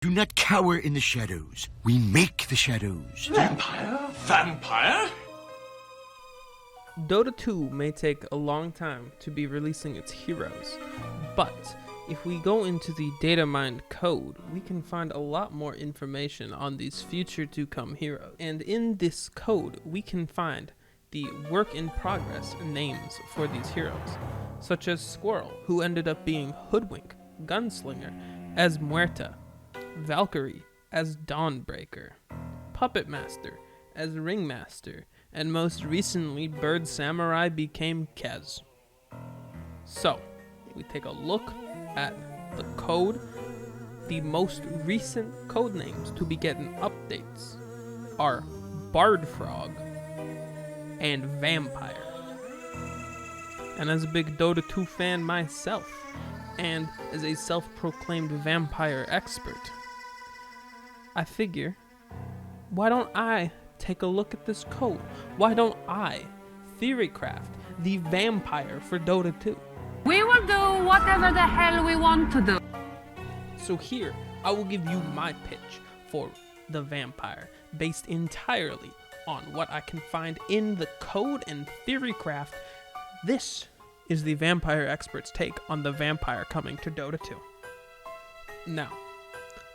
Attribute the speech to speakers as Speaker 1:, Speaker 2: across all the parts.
Speaker 1: do not cower in the shadows. We make the shadows.
Speaker 2: Vampire? Vampire?
Speaker 3: Dota 2 may take a long time to be releasing its heroes, but if we go into the data-mined code, we can find a lot more information on these future-to-come heroes. And in this code, we can find the work-in-progress names for these heroes, such as Squirrel, who ended up being Hoodwink, Gunslinger as Muerta, Valkyrie as Dawnbreaker, Puppet Master as Ringmaster, and most recently Bird Samurai became Kez. So, we take a look at the code. The most recent code names to be getting updates are Bard Frog and Vampire. And as a big Dota 2 fan myself, and as a self-proclaimed vampire expert, I figure, why don't I take a look at this code? Why don't I Theorycraft the vampire for Dota 2?
Speaker 4: We will do whatever the hell we want to do.
Speaker 3: So here, I will give you my pitch for the vampire, based entirely on what I can find in the code and Theorycraft. This is the vampire expert's take on the vampire coming to Dota 2. Now,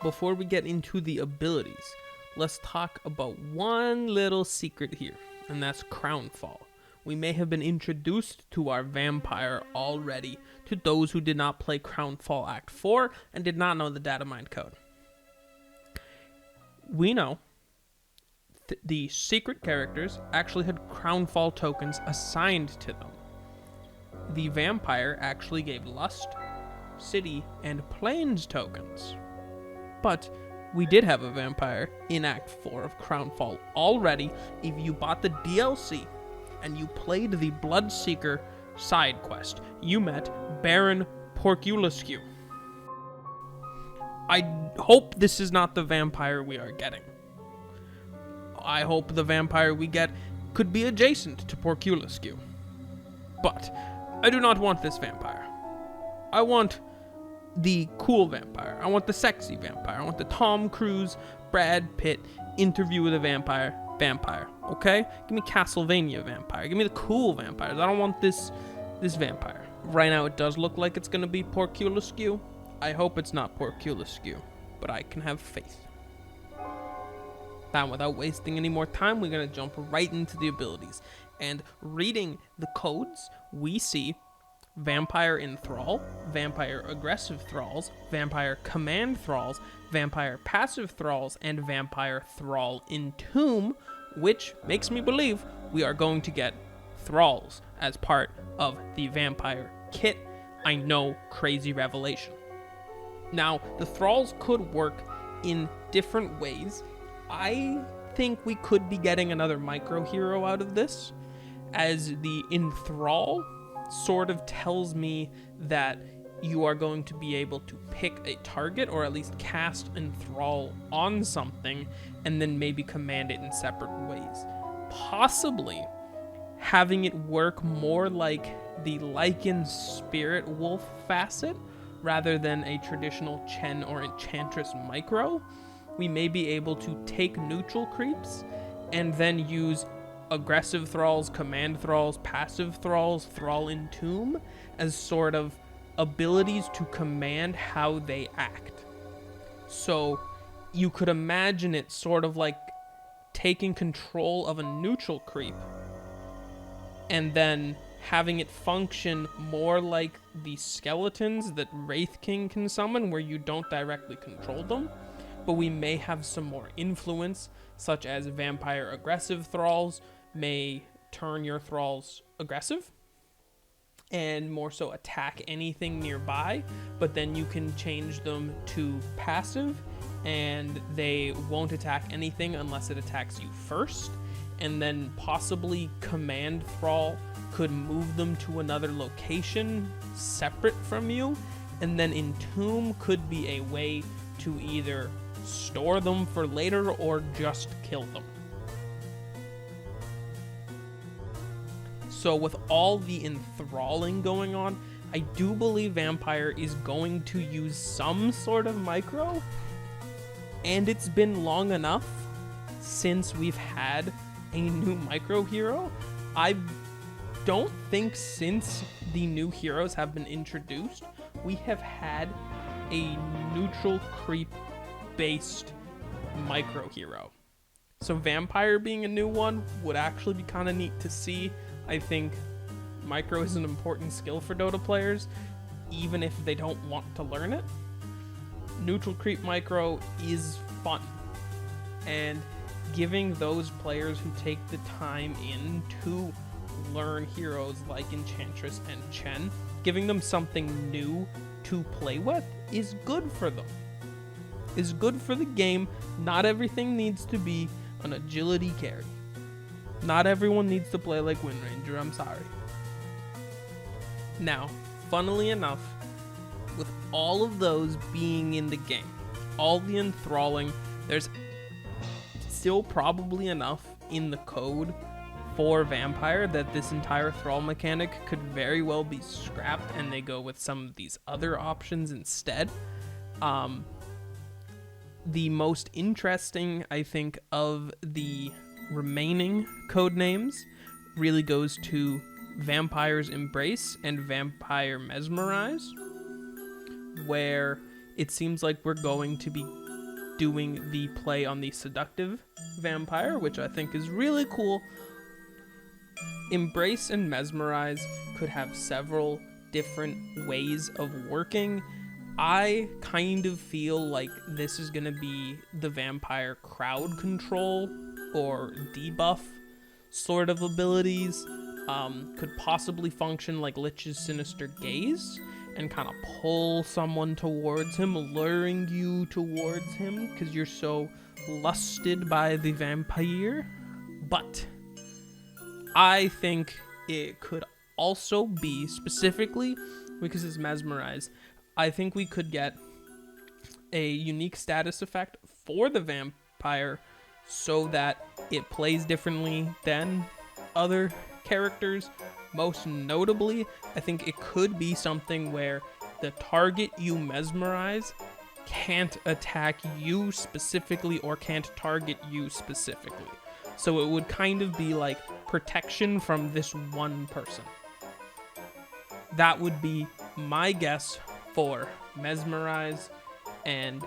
Speaker 3: before we get into the abilities, let's talk about one little secret here, and that's Crownfall. We may have been introduced to our vampire already to those who did not play Crownfall Act 4 and did not know the datamine code. We know the secret characters actually had Crownfall tokens assigned to them. The vampire actually gave Lust, City, and Plains tokens. But we did have a vampire in Act 4 of Crownfall already if you bought the DLC and you played the Bloodseeker side quest. You met Baron Porculuscu. I hope this is not the vampire we are getting. I hope the vampire we get could be adjacent to Porculuscu. But I do not want this vampire. I want the cool vampire. I want the sexy vampire. I want the Tom Cruise, Brad Pitt interview with a vampire. Okay? Give me Castlevania vampire. Give me the cool vampires. I don't want this vampire. Right now it does look like it's gonna be Porculuscu. I hope it's not Porculuscu, but I can have faith. Now, without wasting any more time, we're gonna jump right into the abilities. And reading the codes, we see Vampire Enthrall, Vampire Aggressive Thralls, Vampire Command Thralls, Vampire Passive Thralls, and Vampire Thrall Entomb, which makes me believe we are going to get Thralls as part of the Vampire kit. I know, crazy revelation. Now, the Thralls could work in different ways. I think we could be getting another micro hero out of this, as the Enthrall sort of tells me that you are going to be able to pick a target, or at least cast Enthrall on something, and then maybe command it in separate ways. Possibly having it work more like the Lycan Spirit Wolf facet, rather than a traditional Chen or Enchantress micro. We may be able to take neutral creeps and then use aggressive thralls, command thralls, passive thralls, thrall entomb as sort of abilities to command how they act. So you could imagine it sort of like taking control of a neutral creep and then having it function more like the skeletons that Wraith King can summon, where you don't directly control them, but we may have some more influence, such as vampire aggressive thralls may turn your thralls aggressive and more so attack anything nearby, but then you can change them to passive and they won't attack anything unless it attacks you first. And then possibly command thrall could move them to another location separate from you, and then entomb could be a way to either store them for later or just kill them. So with all the enthralling going on, I do believe Vampire is going to use some sort of micro, And it's been long enough since we've had a new micro hero. I don't think since the new heroes have been introduced, we have had a neutral creep based micro hero. So vampire being a new one would actually be kind of neat to see. I think micro is an important skill for Dota players, even if they don't want to learn it. Neutral creep micro is fun, and giving those players who take the time in to learn heroes like Enchantress and Chen, giving them something new to play with is good for them. Is good for the game. Not everything needs to be an agility carry. Not everyone needs to play like Wind Ranger, I'm sorry. Now, funnily enough, with all of those being in the game, all the enthralling, there's still probably enough in the code for vampire that this entire thrall mechanic could very well be scrapped and they go with some of these other options instead. The most interesting, I think, of the remaining code names really goes to Vampire's Embrace and Vampire Mesmerize, where it seems like we're going to be doing the play on the seductive vampire, which I think is really cool. Embrace and Mesmerize could have several different ways of working. I kind of feel like this is going to be the vampire crowd control or debuff sort of abilities. Could possibly function like Lich's Sinister Gaze and kind of pull someone towards him, luring you towards him because you're so lusted by the vampire. But I think it could also be, specifically because it's Mesmerize, I think we could get a unique status effect for the vampire so that it plays differently than other characters. Most notably, I think it could be something where the target you mesmerize can't attack you specifically or can't target you specifically. So it would kind of be like protection from this one person. That would be my guess for Mesmerize, and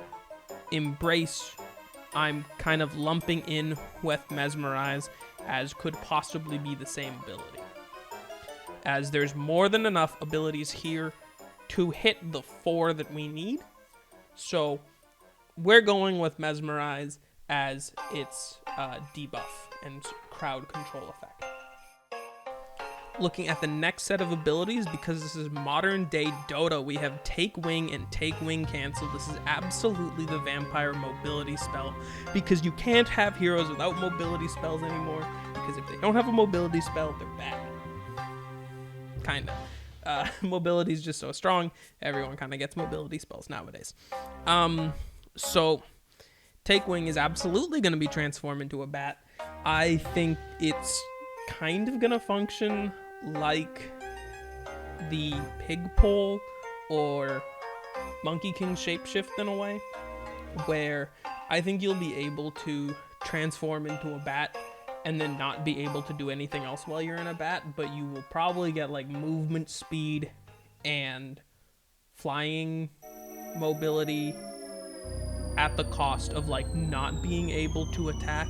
Speaker 3: Embrace I'm kind of lumping in with Mesmerize as could possibly be the same ability, as there's more than enough abilities here to hit the 4 that we need. So we're going with Mesmerize as its debuff and crowd control effect. Looking at the next set of abilities, because this is modern day Dota, we have Take Wing and Take Wing Cancel. This is absolutely the vampire mobility spell, because you can't have heroes without mobility spells anymore, because if they don't have a mobility spell, they're bad. Kinda. Mobility is just so strong, everyone kind of gets mobility spells nowadays. So Take Wing is absolutely going to be transformed into a bat. I think it's kind of going to function like the pig pole or Monkey King shapeshift in a way, where I think you'll be able to transform into a bat and then not be able to do anything else while you're in a bat, but you will probably get like movement speed and flying mobility at the cost of like not being able to attack.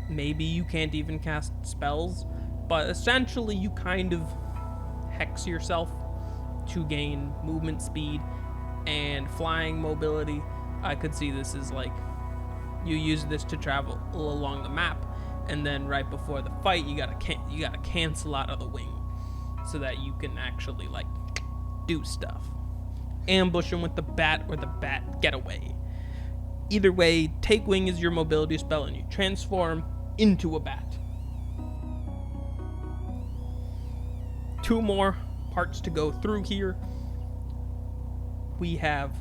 Speaker 3: Maybe you can't even cast spells, but essentially you kind of hex yourself to gain movement speed and flying mobility. I could see this as like you use this to travel along the map, and then right before the fight you gotta cancel out of the wing so that you can actually like do stuff. Ambush him with the bat or the bat getaway. Either way, Take Wing is your mobility spell and you transform into a bat. 2 more parts to go through here. We have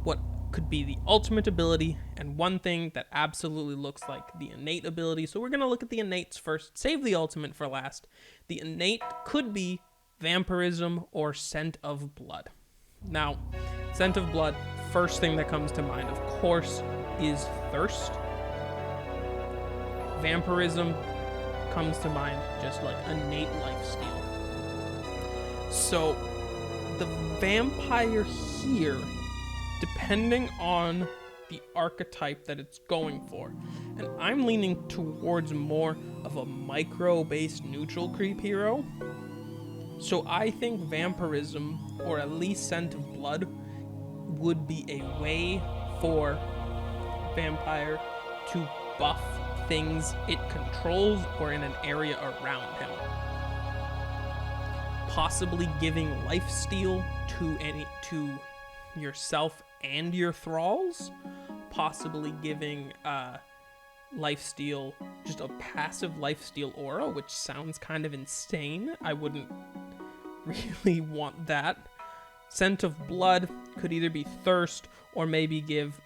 Speaker 3: what could be the ultimate ability and one thing that absolutely looks like the innate ability. So we're going to look at the innates first, save the ultimate for last. The innate could be Vampirism or Scent of Blood. Now, scent of blood, first thing that comes to mind, of course, is thirst. Vampirism comes to mind, just like innate lifesteal. So, the vampire here, depending on the archetype that it's going for, and I'm leaning towards more of a micro-based neutral creep hero. So I think vampirism, or at least scent of blood, would be a way for vampire to buff things it controls or in an area around him. Possibly giving lifesteal to yourself and your thralls. Possibly giving lifesteal, just a passive lifesteal aura, which sounds kind of insane. I wouldn't really want that. Scent of blood could either be thirst or maybe give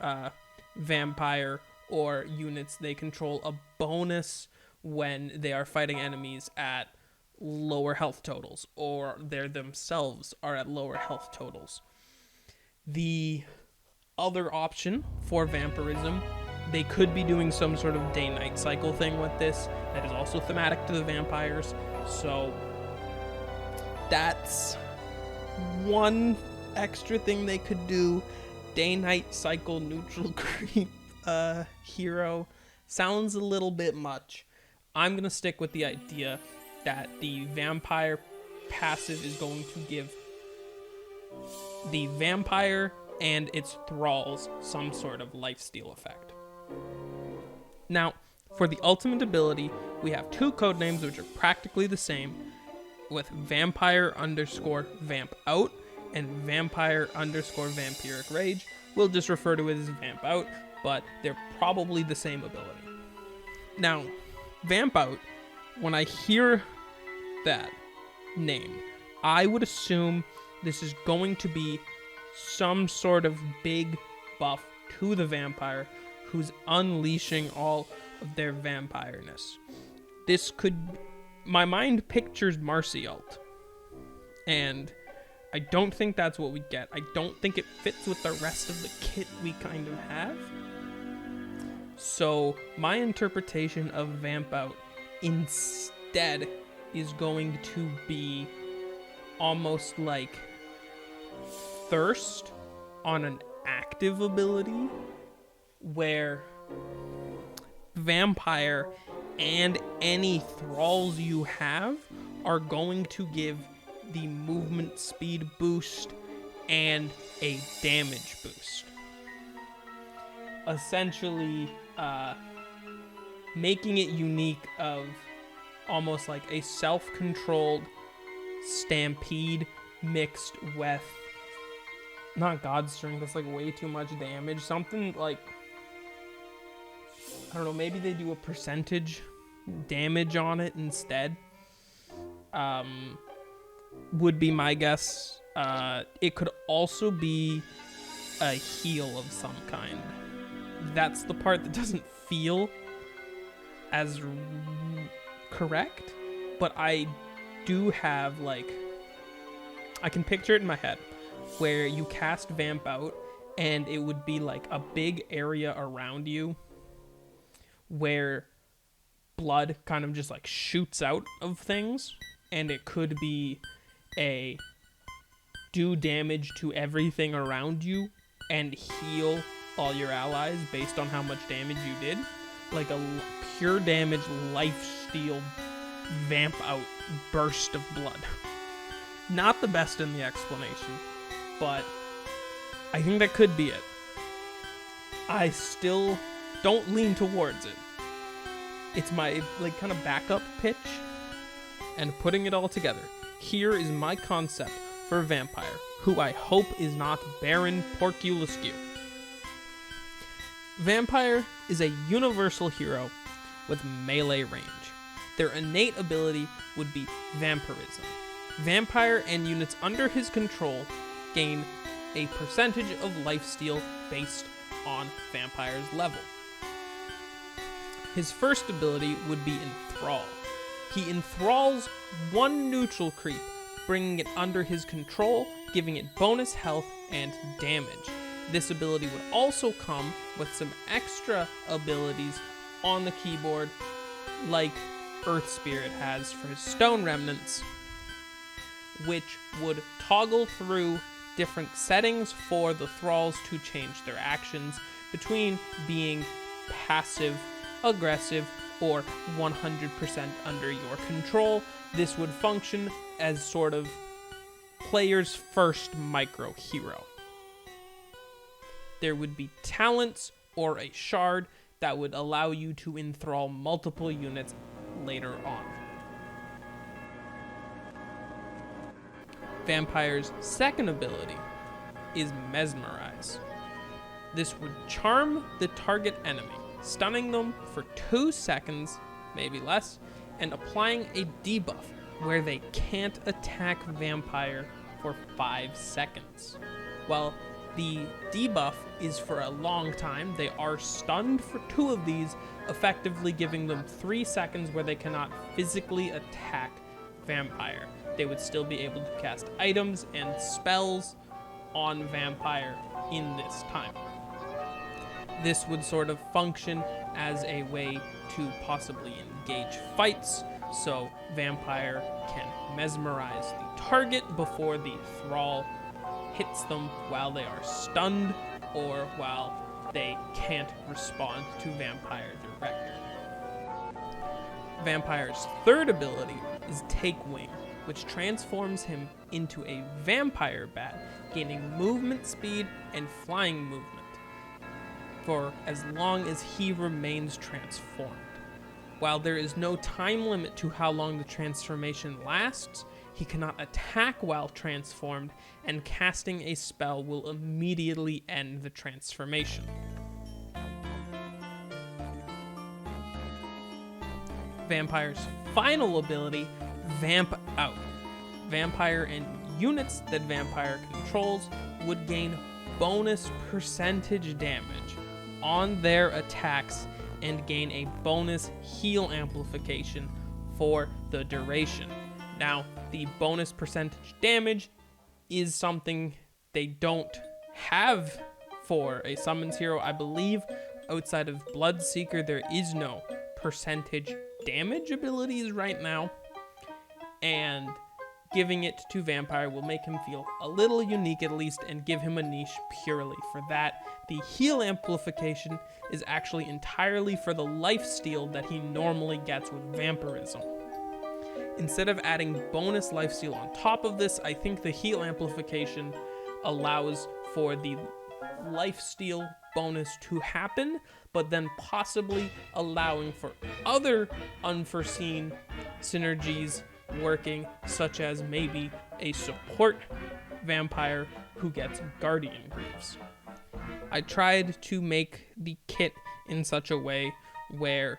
Speaker 3: vampire or units they control a bonus when they are fighting enemies at lower health totals, or they themselves are at lower health totals. The other option for vampirism, they could be doing some sort of day-night cycle thing with this that is also thematic to the vampires. So that's one extra thing they could do. Day-night cycle neutral creep hero sounds a little bit much. I'm gonna stick with the idea that the vampire passive is going to give the vampire and its thralls some sort of lifesteal effect. Now, for the ultimate ability, we have two codenames which are practically the same, with vampire underscore vamp out and vampire underscore vampiric rage. We'll just refer to it as vamp out, but they're probably the same ability. Now, vamp out, when I hear that name, I would assume this is going to be some sort of big buff to the vampire who's unleashing all of their vampireness. This could... My mind pictures Marcy ult, and I don't think that's what we get. I don't think it fits with the rest of the kit we kind of have. So my interpretation of vamp out instead is going to be almost like thirst on an active ability, where vampire and any thralls you have are going to give the movement speed boost and a damage boost. Essentially, making it unique of almost like a self-controlled stampede mixed with, not God Strength, that's like way too much damage. Something like, I don't know, maybe they do a percentage damage on it instead. Would be my guess. It could also be a heal of some kind. That's the part that doesn't feel as correct, but I do have, like, I can picture it in my head where you cast vamp out and it would be like a big area around you where blood kind of just like shoots out of things, and it could be a do damage to everything around you and heal all your allies based on how much damage you did. Like a pure damage lifesteal vamp out burst of blood. Not the best in the explanation, but I think that could be it. I still don't lean towards it. It's my like kind of backup pitch, and putting it all together. Here is my concept for a vampire, who I hope is not Baron Porculuscu. Vampire is a universal hero with melee range. Their innate ability would be vampirism. Vampire and units under his control gain a percentage of lifesteal based on vampire's level. His first ability would be Enthrall. He enthralls one neutral creep, bringing it under his control giving it bonus health and damage. This ability would also come with some extra abilities on the keyboard, like Earth Spirit has for his Stone Remnants, which would toggle through different settings for the thralls to change their actions between being passive, aggressive, or 100% under your control. This would function as sort of player's first micro hero. There would be talents or a shard that would allow you to enthrall multiple units later on. Vampire's second ability is Mesmerize. This would charm the target enemy, stunning them for 2 seconds, maybe less, and applying a debuff where they can't attack Vampire for 5 seconds. While the debuff is for a long time, they are stunned for 2 of these, effectively giving them 3 seconds where they cannot physically attack Vampire. They would still be able to cast items and spells on Vampire in this time. This would sort of function as a way to possibly engage fights, so Vampire can mesmerize the target before the thrall hits them while they are stunned or while they can't respond to Vampire directly. Vampire's third ability is Take Wing, which transforms him into a vampire bat, gaining movement speed and flying movement for as long as he remains transformed. While there is no time limit to how long the transformation lasts, he cannot attack while transformed, and casting a spell will immediately end the transformation. Vampire's final ability, Vamp Out. Vampire and units that Vampire controls would gain bonus percentage damage on their attacks and gain a bonus heal amplification for the duration. Now, the bonus percentage damage is something they don't have for a summons hero. I believe outside of Bloodseeker, there is no percentage damage abilities right now, and giving it to Vampire will make him feel a little unique at least and give him a niche purely for that. The heal amplification is actually entirely for the lifesteal that he normally gets with vampirism. Instead of adding bonus lifesteal on top of this, I think the heal amplification allows for the lifesteal bonus to happen, but then possibly allowing for other unforeseen synergies working, such as maybe a support vampire who gets Guardian Greaves. I tried to make the kit in such a way where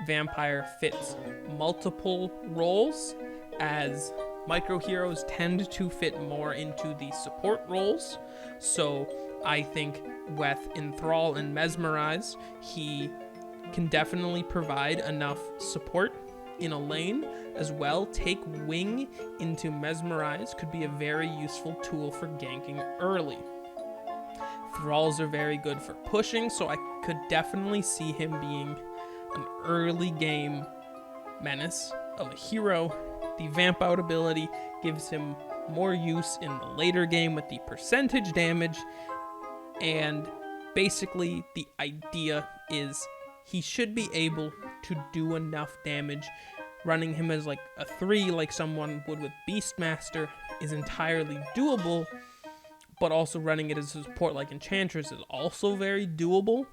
Speaker 3: Vampire fits multiple roles, as micro heroes tend to fit more into the support roles. So I think with Enthrall and Mesmerize, he can definitely provide enough support in a lane as well. Take Wing into Mesmerize could be a very useful tool for ganking early. Thralls are very good for pushing, so I could definitely see him being an early game menace of a hero. The Vamp Out ability gives him more use in the later game with the percentage damage, and basically the idea is he should be able to do enough damage. Running him as like a 3 like someone would with Beastmaster is entirely doable, but also running it as a support like Enchantress is also very doable.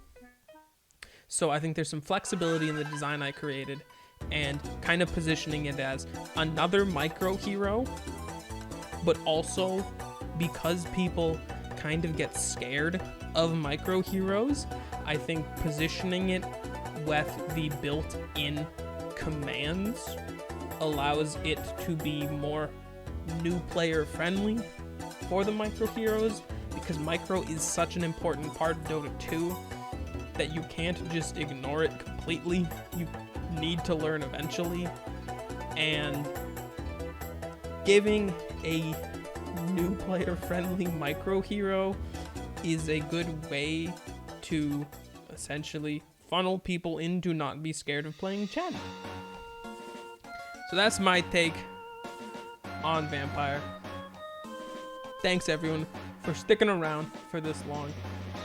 Speaker 3: So I think there's some flexibility in the design I created, and kind of positioning it as another micro hero, but also because people kind of get scared of micro heroes, I think positioning it with the built-in commands allows it to be more new player friendly for the micro heroes, because micro is such an important part of Dota 2 that you can't just ignore it completely. You need to learn eventually, and giving a new player-friendly micro hero is a good way to essentially funnel people in to not be scared of playing Chen. So that's my take on Vampire. Thanks everyone for sticking around for this long.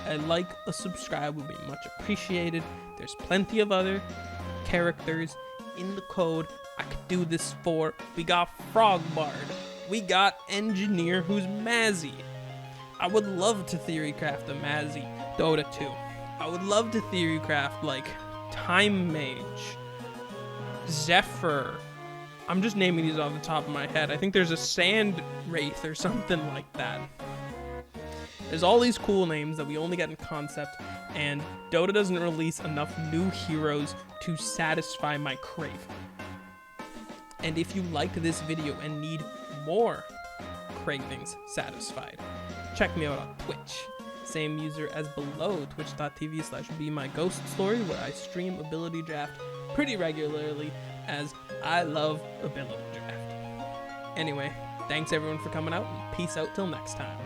Speaker 3: A like, a subscribe would be much appreciated. There's plenty of other characters in the code I could do this for. We got Frogbard. We got Engineer who's Mazzy. I would love to theorycraft a Mazzy Dota 2. I would love to theorycraft like Time Mage, Zephyr. I'm just naming these off the top of my head. I think there's a Sand Wraith or something like that. There's all these cool names that we only get in concept, and Dota doesn't release enough new heroes to satisfy my craving. And if you liked this video and need more cravings satisfied, check me out on Twitch. Same user as below, twitch.tv/BeMyGhostStory, where I stream Ability Draft pretty regularly, as I love Ability Draft. Anyway, thanks everyone for coming out, and peace out till next time.